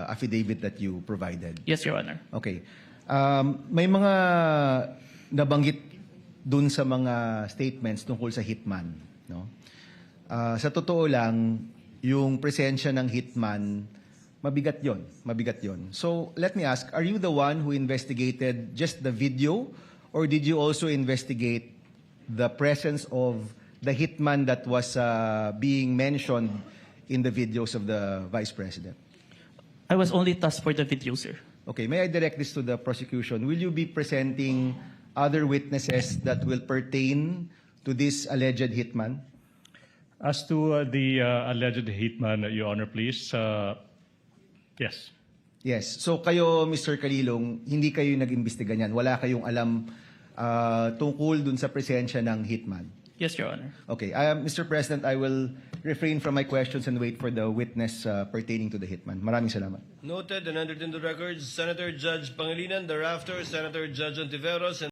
affidavit that you provided? Yes, Your Honor. Okay. May mga nabanggit dun sa mga statements tungkol sa hitman, no? Sa totoo lang, yung presensya ng hitman, mabigat yon, mabigat yon. So, let me ask, are you the one who investigated just the video, or did you also investigate the presence of the hitman that was being mentioned in the videos of the Vice President? I was only tasked for the video, sir. Okay, may I direct this to the prosecution? Will you be presenting other witnesses that will pertain to this alleged hitman? As to the alleged hitman, Your Honor, please. Yes. Yes. So kayo, Mr. Calilong, hindi kayo nag-imbestiga niyan. Wala kayong alam tungkol dun sa presensya ng hitman. Yes, Your Honor. Okay. Mr. President, I will refrain from my questions and wait for the witness pertaining to the hitman. Maraming salamat. Noted and entered into the records, Senator Judge Pangilinan, thereafter Senator Judge Ontiveros, and